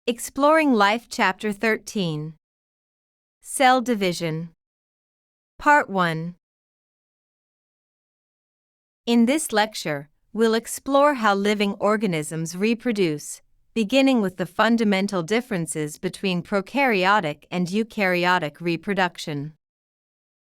Exploring Life Chapter 13. Cell Division. Part 1. In this lecture, we'll explore how living organisms reproduce, beginning with the fundamental differences between prokaryotic and eukaryotic reproduction.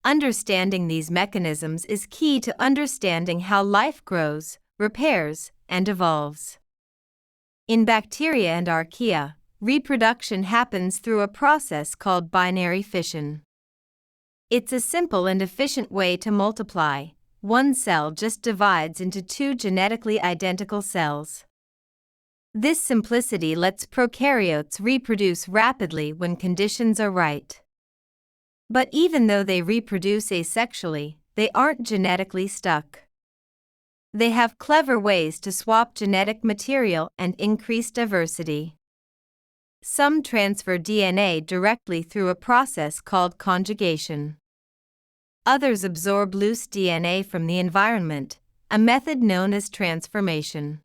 Understanding these mechanisms is key to understanding how life grows, repairs, and evolves. In bacteria and archaea, reproduction happens through a process called binary fission. It's a simple and efficient way to multiply. One cell just divides into two genetically identical cells. This simplicity lets prokaryotes reproduce rapidly when conditions are right. But even though they reproduce asexually, they aren't genetically stuck. They have clever ways to swap genetic material and increase diversity. Some transfer DNA directly through a process called conjugation. Others absorb loose DNA from the environment, a method known as transformation.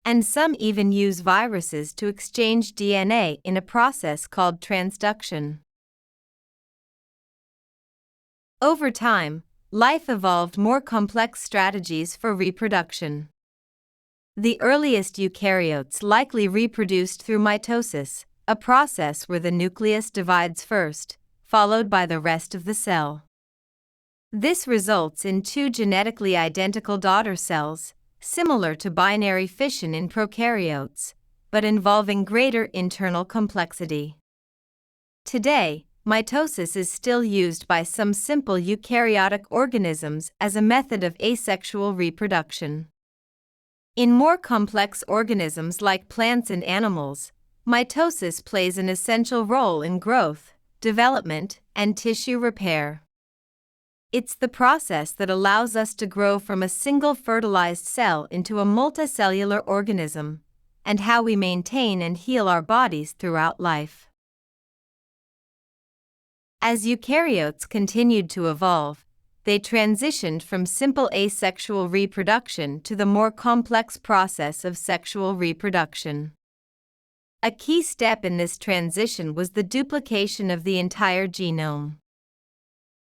And some even use viruses to exchange DNA in a process called transduction. Over time, life evolved more complex strategies for reproduction. The earliest eukaryotes likely reproduced through mitosis, a process where the nucleus divides first, followed by the rest of the cell. This results in two genetically identical daughter cells, similar to binary fission in prokaryotes, but involving greater internal complexity. Today, mitosis is still used by some simple eukaryotic organisms as a method of asexual reproduction. In more complex organisms like plants and animals, mitosis plays an essential role in growth, development, and tissue repair. It's the process that allows us to grow from a single fertilized cell into a multicellular organism, and how we maintain and heal our bodies throughout life. As eukaryotes continued to evolve, they transitioned from simple asexual reproduction to the more complex process of sexual reproduction. A key step in this transition was the duplication of the entire genome.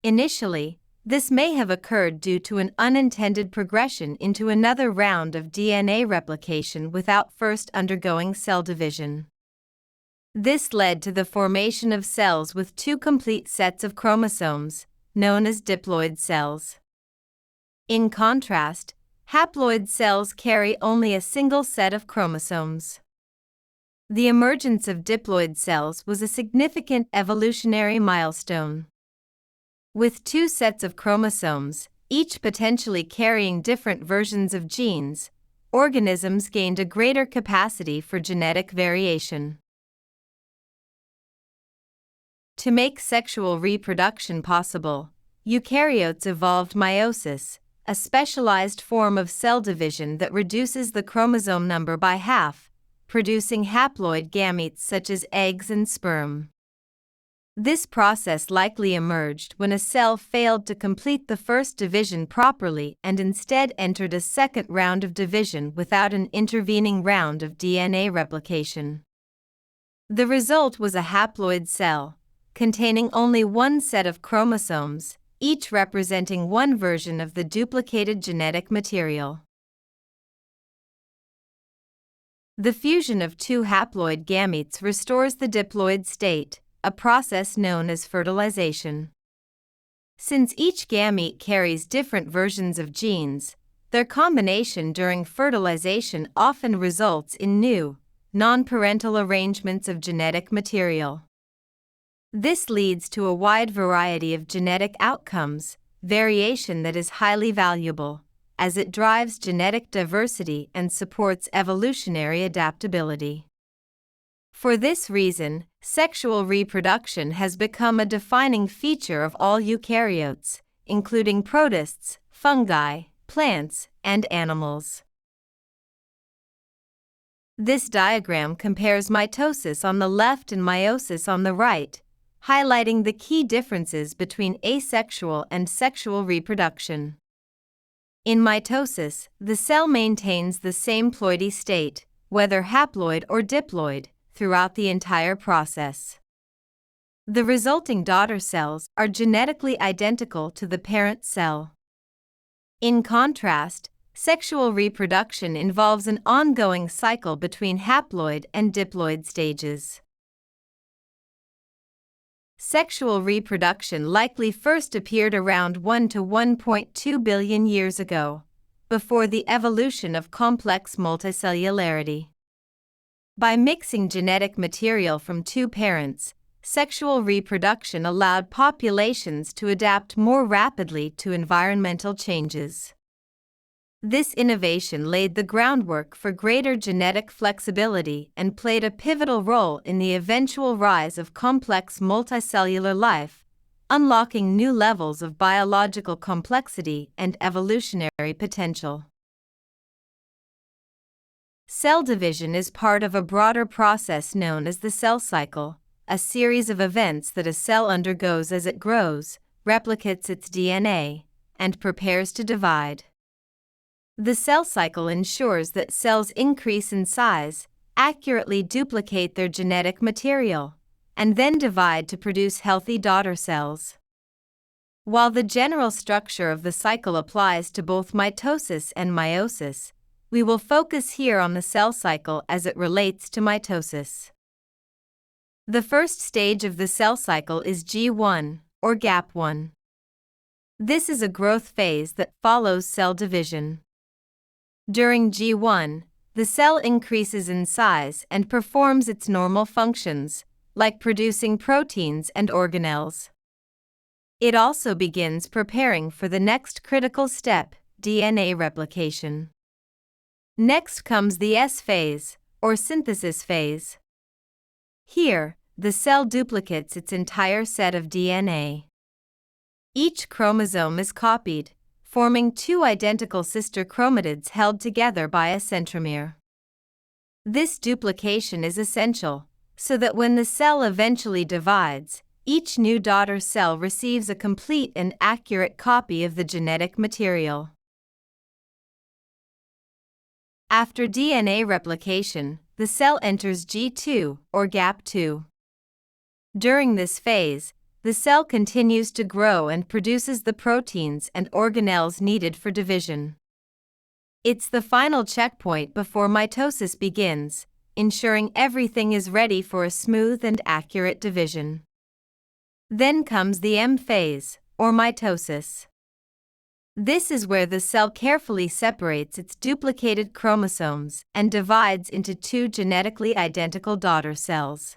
Initially, this may have occurred due to an unintended progression into another round of DNA replication without first undergoing cell division. This led to the formation of cells with two complete sets of chromosomes, known as diploid cells. In contrast, haploid cells carry only a single set of chromosomes. The emergence of diploid cells was a significant evolutionary milestone. With two sets of chromosomes, each potentially carrying different versions of genes, organisms gained a greater capacity for genetic variation. To make sexual reproduction possible, eukaryotes evolved meiosis, a specialized form of cell division that reduces the chromosome number by half, producing haploid gametes such as eggs and sperm. This process likely emerged when a cell failed to complete the first division properly and instead entered a second round of division without an intervening round of DNA replication. The result was a haploid cell, containing only one set of chromosomes, each representing one version of the duplicated genetic material. The fusion of two haploid gametes restores the diploid state, a process known as fertilization. Since each gamete carries different versions of genes, their combination during fertilization often results in new, non-parental arrangements of genetic material. This leads to a wide variety of genetic outcomes, variation that is highly valuable, as it drives genetic diversity and supports evolutionary adaptability. For this reason, sexual reproduction has become a defining feature of all eukaryotes, including protists, fungi, plants, and animals. This diagram compares mitosis on the left and meiosis on the right, highlighting the key differences between asexual and sexual reproduction. In mitosis, the cell maintains the same ploidy state, whether haploid or diploid, throughout the entire process. The resulting daughter cells are genetically identical to the parent cell. In contrast, sexual reproduction involves an ongoing cycle between haploid and diploid stages. Sexual reproduction likely first appeared around 1 to 1.2 billion years ago, before the evolution of complex multicellularity. By mixing genetic material from two parents, sexual reproduction allowed populations to adapt more rapidly to environmental changes. This innovation laid the groundwork for greater genetic flexibility and played a pivotal role in the eventual rise of complex multicellular life, unlocking new levels of biological complexity and evolutionary potential. Cell division is part of a broader process known as the cell cycle, a series of events that a cell undergoes as it grows, replicates its DNA, and prepares to divide. The cell cycle ensures that cells increase in size, accurately duplicate their genetic material, and then divide to produce healthy daughter cells. While the general structure of the cycle applies to both mitosis and meiosis, we will focus here on the cell cycle as it relates to mitosis. The first stage of the cell cycle is G1, or gap 1. This is a growth phase that follows cell division. During G1, the cell increases in size and performs its normal functions, like producing proteins and organelles. It also begins preparing for the next critical step, DNA replication. Next comes the S phase, or synthesis phase. Here, the cell duplicates its entire set of DNA. Each chromosome is copied, forming two identical sister chromatids held together by a centromere. This duplication is essential, so that when the cell eventually divides, each new daughter cell receives a complete and accurate copy of the genetic material. After DNA replication, the cell enters G2, or gap 2. During this phase, the cell continues to grow and produces the proteins and organelles needed for division. It's the final checkpoint before mitosis begins, ensuring everything is ready for a smooth and accurate division. Then comes the M phase, or mitosis. This is where the cell carefully separates its duplicated chromosomes and divides into two genetically identical daughter cells.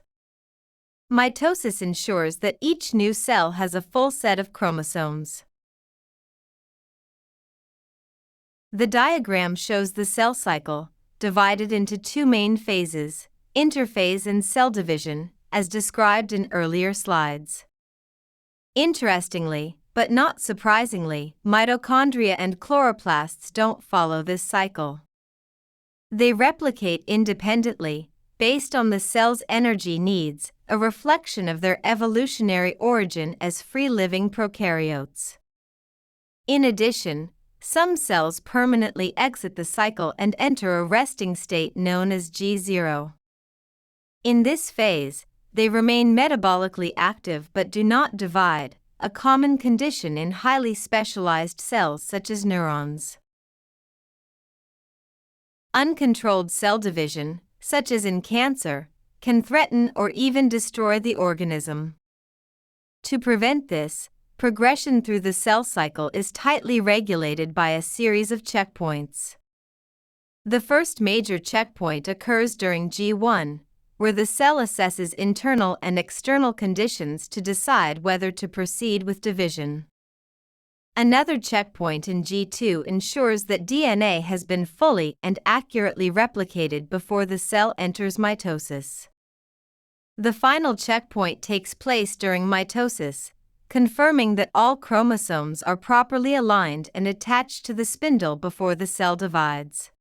Mitosis ensures that each new cell has a full set of chromosomes. The diagram shows the cell cycle, divided into two main phases, interphase and cell division, as described in earlier slides. Interestingly, but not surprisingly, mitochondria and chloroplasts don't follow this cycle. They replicate independently, based on the cell's energy needs, a reflection of their evolutionary origin as free-living prokaryotes. In addition, some cells permanently exit the cycle and enter a resting state known as G0. In this phase, they remain metabolically active but do not divide, a common condition in highly specialized cells such as neurons. Uncontrolled cell division, such as in cancer, can threaten or even destroy the organism. To prevent this, progression through the cell cycle is tightly regulated by a series of checkpoints. The first major checkpoint occurs during G1, where the cell assesses internal and external conditions to decide whether to proceed with division. Another checkpoint in G2 ensures that DNA has been fully and accurately replicated before the cell enters mitosis. The final checkpoint takes place during mitosis, confirming that all chromosomes are properly aligned and attached to the spindle before the cell divides.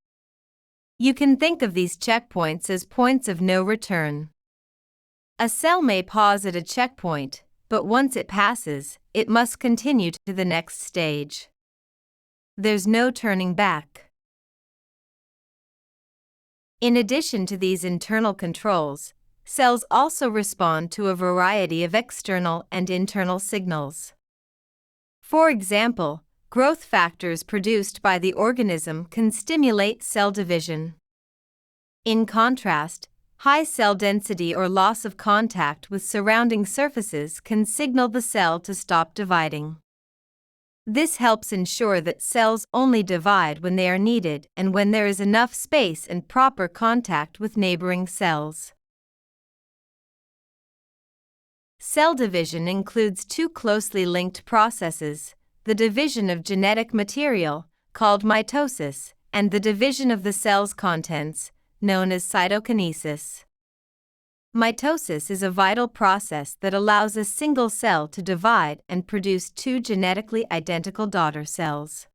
You can think of these checkpoints as points of no return. A cell may pause at a checkpoint, but once it passes, it must continue to the next stage. There's no turning back. In addition to these internal controls, cells also respond to a variety of external and internal signals. For example, growth factors produced by the organism can stimulate cell division. In contrast, high cell density or loss of contact with surrounding surfaces can signal the cell to stop dividing. This helps ensure that cells only divide when they are needed and when there is enough space and proper contact with neighboring cells. Cell division includes two closely linked processes: the division of genetic material, called mitosis, and the division of the cell's contents, known as cytokinesis. Mitosis is a vital process that allows a single cell to divide and produce two genetically identical daughter cells.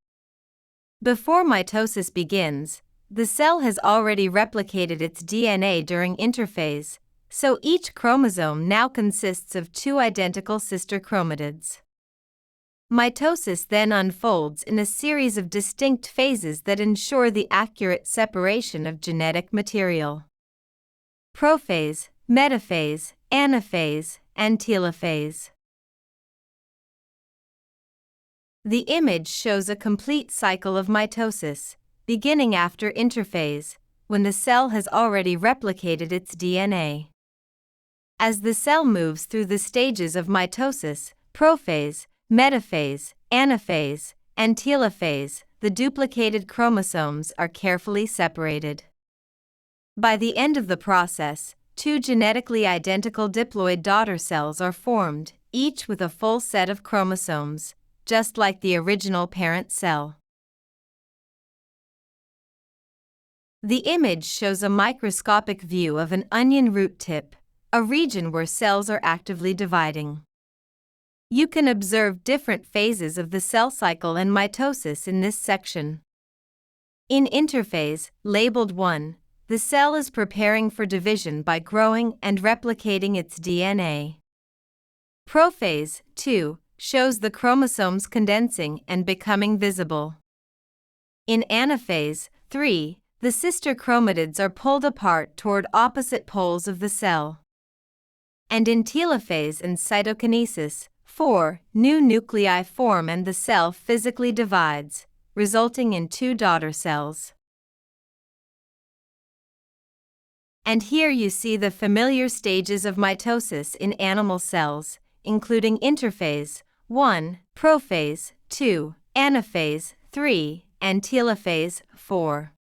Before mitosis begins, the cell has already replicated its DNA during interphase, so each chromosome now consists of two identical sister chromatids. Mitosis then unfolds in a series of distinct phases that ensure the accurate separation of genetic material: prophase, metaphase, anaphase, and telophase. The image shows a complete cycle of mitosis, beginning after interphase, when the cell has already replicated its DNA. As the cell moves through the stages of mitosis, prophase, metaphase, anaphase, and telophase, the duplicated chromosomes are carefully separated. By the end of the process, two genetically identical diploid daughter cells are formed, each with a full set of chromosomes, just like the original parent cell. The image shows a microscopic view of an onion root tip, a region where cells are actively dividing. You can observe different phases of the cell cycle and mitosis in this section. In interphase, labeled 1, the cell is preparing for division by growing and replicating its DNA. Prophase, 2, shows the chromosomes condensing and becoming visible. In anaphase, 3, the sister chromatids are pulled apart toward opposite poles of the cell. And in telophase and cytokinesis, 4, new nuclei form and the cell physically divides, resulting in two daughter cells. And here you see the familiar stages of mitosis in animal cells, including interphase, 1, prophase, 2, anaphase, 3, and telophase, 4.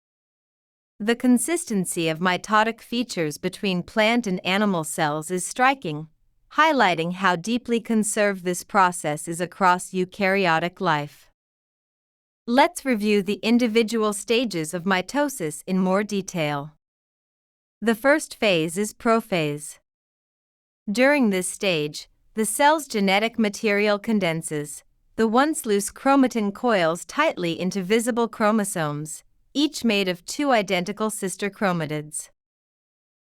The consistency of mitotic features between plant and animal cells is striking, highlighting how deeply conserved this process is across eukaryotic life. Let's review the individual stages of mitosis in more detail. The first phase is prophase. During this stage, the cell's genetic material condenses. The once loose chromatin coils tightly into visible chromosomes, each made of two identical sister chromatids.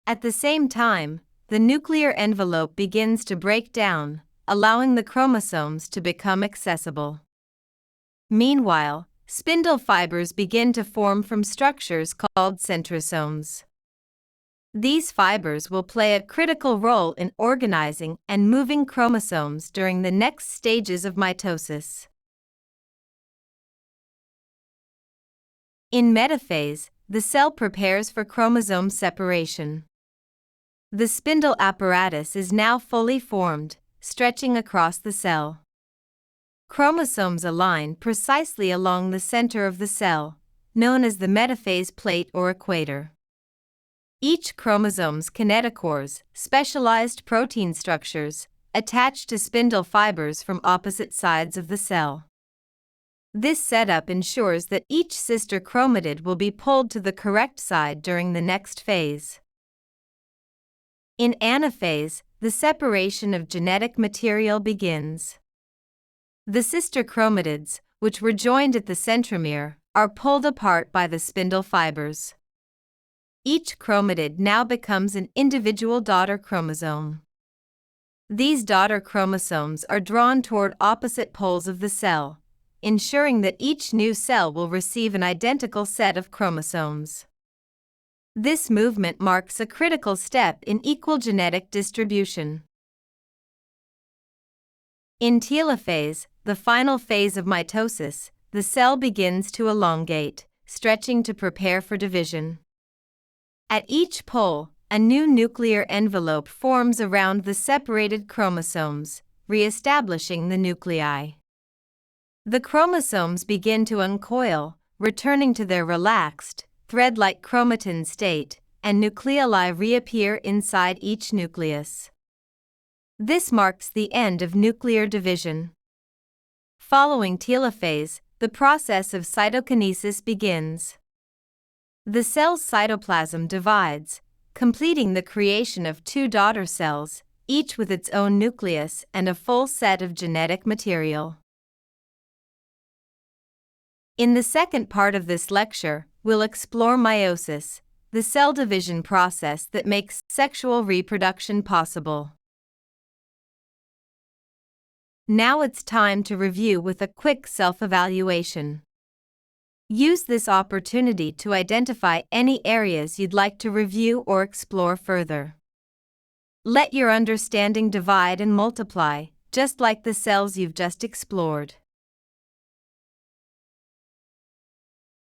At the same time, the nuclear envelope begins to break down, allowing the chromosomes to become accessible. Meanwhile, spindle fibers begin to form from structures called centrosomes. These fibers will play a critical role in organizing and moving chromosomes during the next stages of mitosis. In metaphase, the cell prepares for chromosome separation. The spindle apparatus is now fully formed, stretching across the cell. Chromosomes align precisely along the center of the cell, known as the metaphase plate or equator. Each chromosome's kinetochores, specialized protein structures, attach to spindle fibers from opposite sides of the cell. This setup ensures that each sister chromatid will be pulled to the correct side during the next phase. In anaphase, the separation of genetic material begins. The sister chromatids, which were joined at the centromere, are pulled apart by the spindle fibers. Each chromatid now becomes an individual daughter chromosome. These daughter chromosomes are drawn toward opposite poles of the cell, ensuring that each new cell will receive an identical set of chromosomes. This movement marks a critical step in equal genetic distribution. In telophase, the final phase of mitosis, the cell begins to elongate, stretching to prepare for division. At each pole, a new nuclear envelope forms around the separated chromosomes, re-establishing the nuclei. The chromosomes begin to uncoil, returning to their relaxed, thread-like chromatin state, and nucleoli reappear inside each nucleus. This marks the end of nuclear division. Following telophase, the process of cytokinesis begins. The cell's cytoplasm divides, completing the creation of two daughter cells, each with its own nucleus and a full set of genetic material. In the second part of this lecture, we'll explore meiosis, the cell division process that makes sexual reproduction possible. Now it's time to review with a quick self-evaluation. Use this opportunity to identify any areas you'd like to review or explore further. Let your understanding divide and multiply, just like the cells you've just explored.